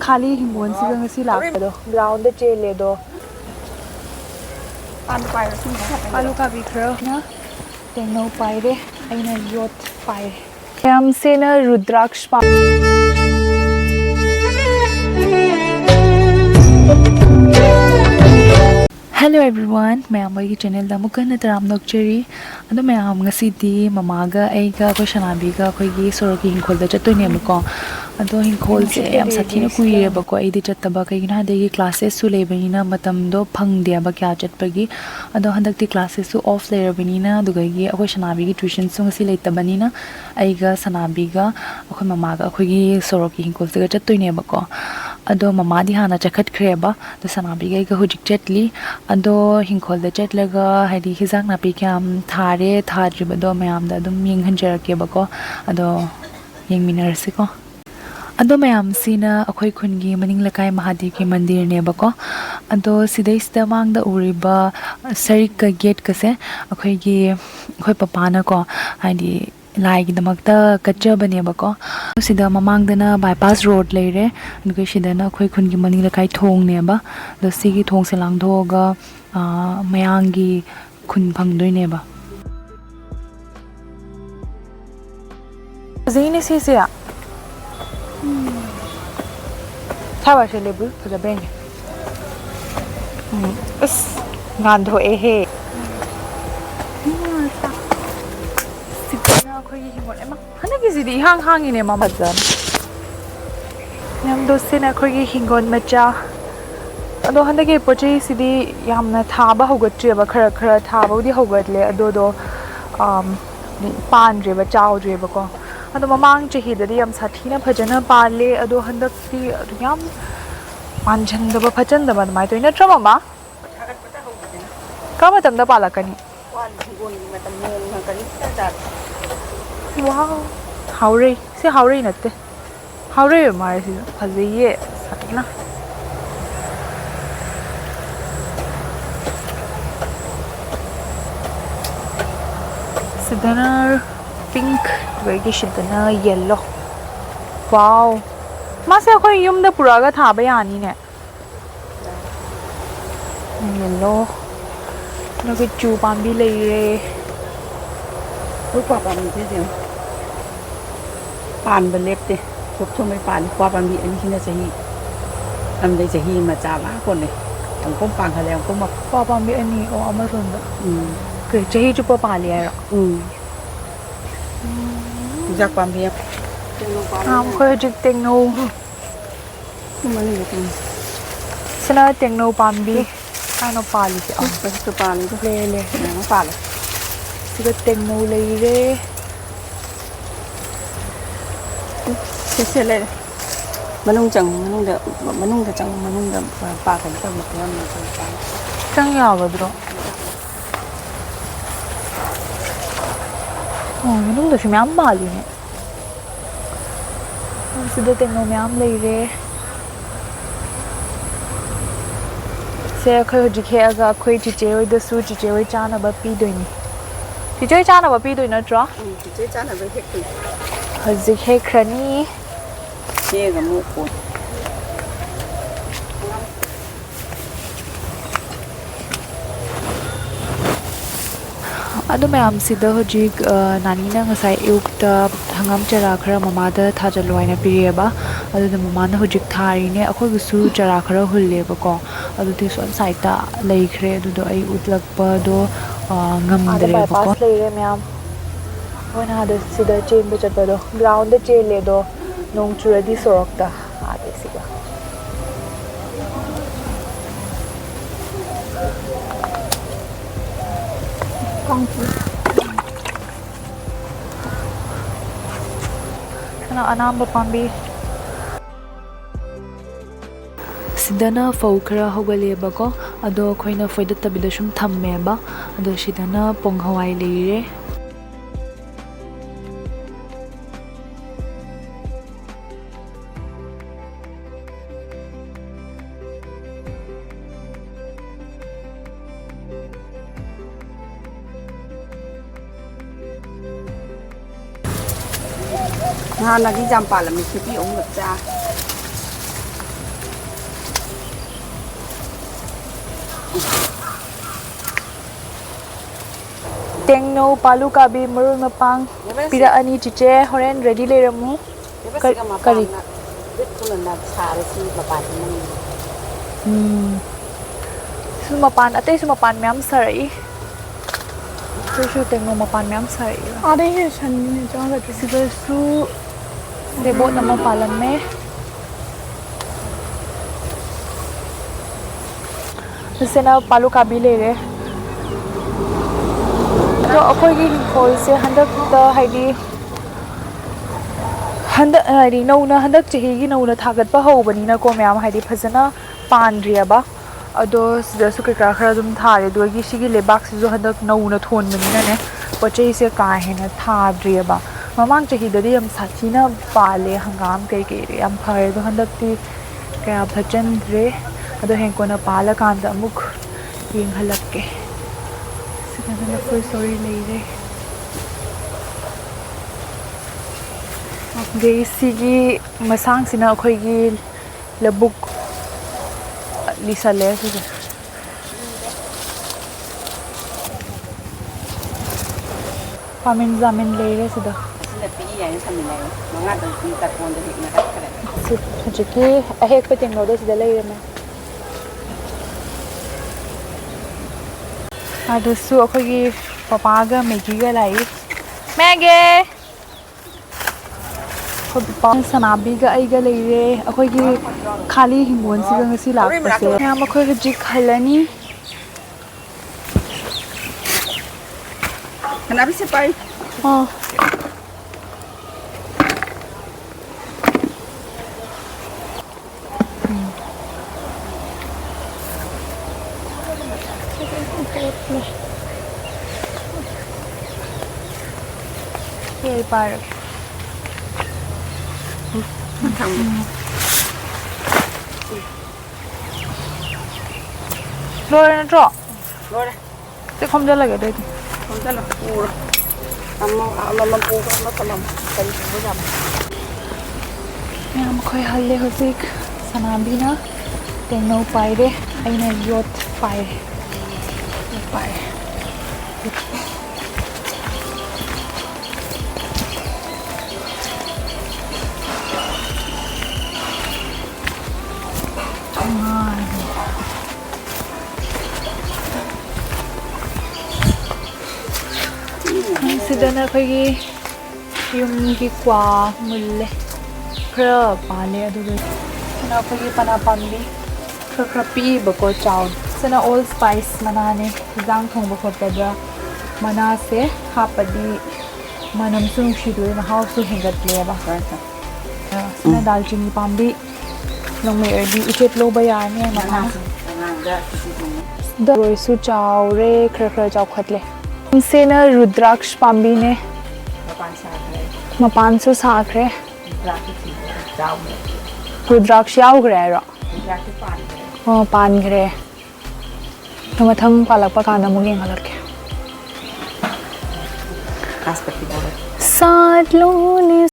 खाली हिंगोन सिगा ngasi lakpado ground da chele do alu ka bi khra na tengnou pai re aina yot pai yam sena rudraksh pa Hello everyone, मैं आमगी channel दा मुकन तराम नोकचरी अदो मैं आम ngasi mamaga aiga ko shanabiga khoigi soroki hingkhol da chattoine bako ado hingkhol se am sathina kuire bako aidi chattaba kaigina degi classes su lebanina matam do phangde ba kya chatpagi ado handakti classes su off lebanina dugagi akoi shanabigi tuition su ngasi leitabani na aiga sanabiga akoi mamaga khoigi soroki hingkhol se chattoine bako ado mama di hana chakhat khreba do sanabiga aiga hujik chatli ado hingkhol da chatlaga haidi hizak na pi kyam thare thadribado mayam da dum yenghanjarake bako ado yengminarse ko ado mayam sina akhoi khungi maning lakai mahadev ki mandir ne bako ado sidai sida mang da uriba sarik ka gate ka se akhoi gi akhoi papa na ko haidi lai gi damakta kacha bane bako sida mamang dana bypass road leire nukai sida na akhoi khungi maning lakai thong ne ba do sigi thong se lang thoga mayangi khun phangdoi ne ba Zine se se ya Thawa se lebu phaja beng Is ngan tho e he Sikna khoi hi mon ema hana ki sidi hang ine ma bhajan Yam do se na khoi hi hingon macha ado handa ke poche sidi yamna thaba hogatri ba khara thaba udi hogatle ado do pan re ba chaw re ba ko ado mamang chehi da yam sathina phajana pale ado handak ti yam manjan da ba phajan da ba mai to ina trama ma ka matam da pala kani wow haure se haure natte haure mare si phajiye sathina sidana pink wagi shidana yellow wow mase akhoi yum da puraga thaba yani ne yellow naga chu pambi leire kwa pambi se de pan ba lepte chop chomai pan kwa pambi ani hina sahi amdai sahi ma cha ba kon ne ang kom pang khale ang kom ma kwa pambi ani o amaron da ke chahi chu pa pali ai jak pambi khoi jik tengnou mani ko sana tengnou pambi ano pali se pa to pali to le na pali siga tengnou leire se le manung da chang manung da pa kan ta ma kan ma ta chang yawadro manung da shimyam bali ne sida tengnou myam leire se khoi hojik he aga khoi chiche oi da su chiche oi chana ba pi doini chiche oi chana ba pi doina tro chiche chana ba hek hojik he khrani che ga mu ko ado mayam sida hojik nani na ngasai eukta hangam chara khara mama da thajaloi na pirieba ado da mama na hojik thari ne akhoi gusu chara khara hulle ba ko ado ti son side ta lei khre ado do ai utlak pa do ngam dre ba ko leire myam wana da sida chen be chat ba do ground da chele do nong chura di sorok ta ade siga kana anamba pambi sidana fau khara hogale bako ado khoina foida tabida shum thamme ba ado sidana pong hawai leire ha là cái jam pa là mình chỉ biết uống được cha tengnou palu kabi marun mapang pira ani chiche horen ready leiramu kari su mapan atei su mapan myam sarai su tengnou mapan myam sarai अरे ये शनि ने जाना तो sida su debot nama palan me sena palu kabi leire तो अखोगी हिंखोल से हंदक हाइदी हंदक हाइदी नौना हंदक चहीगी नौना थागत हौबनीना को मैम हाइदी फजना पानद्रियबा अदो सिदसु कका खरा दुम थारे दोगी सिगी लेबाक सिजो हंदक नौना थोनबनीना ने पचै से का हेना थाद्रियबा ममांग चहीददी हम साथीना पाले हंगाम कई कई रे हम फरे दो हंदकती कया भजनद्रे अदो हेंकोना पाला कांदा अमुक येंगहलक्के सिकंदर फुल स्टोरी लेरे गे सिगी मसांग सिना अखोइगी लबुक लिसले सिगे पामिन जामिन लेरे सिदा हजिकी अहेक पे टेंगनो दो सिदा लेरे में अदसु अखोइगी पापागा मेगीगा लाई मैगे पापा सनाबीगा आइगा लेरे अखोइगी खाली हिंगोन सिगा ngasi lakpase मैम अखोइ हजिक हलनी Kenapa sih Pai? Oh. Here, park. Lore na tro. Lore. Te không ra lagi deh. Không rất là phù rồi. Mà phù nó tầm cần với dầm. Ma'am खोई हल्ले हजिक सनाबीना टेंगnou पाइरे अइना योट पाइरे पाइरे सिदना खोई युमगी क्वा मुल्ले खरा पाले अदुगे सना खोई पना पाम्बी खरा पी बको चाउ सना ऑल स्पाइस मनाने जांग थोंग बको पदा मना से हापदी मनम सुन शिदुए महाउ सु हेंगत लेबा सना दालचीनी पाम्बी नोंमे एडी उचेत लो बयाने मना दरोई सु चाउ रे खरा चाउ खतले सेना रुद्राक्ष पाम्बी ने मपान सु साखरे रुद्राक्ष याउग्रे रो पानग्रे तो मथंग पालकपा कांदा मुग येंगहलक्के साथ लोने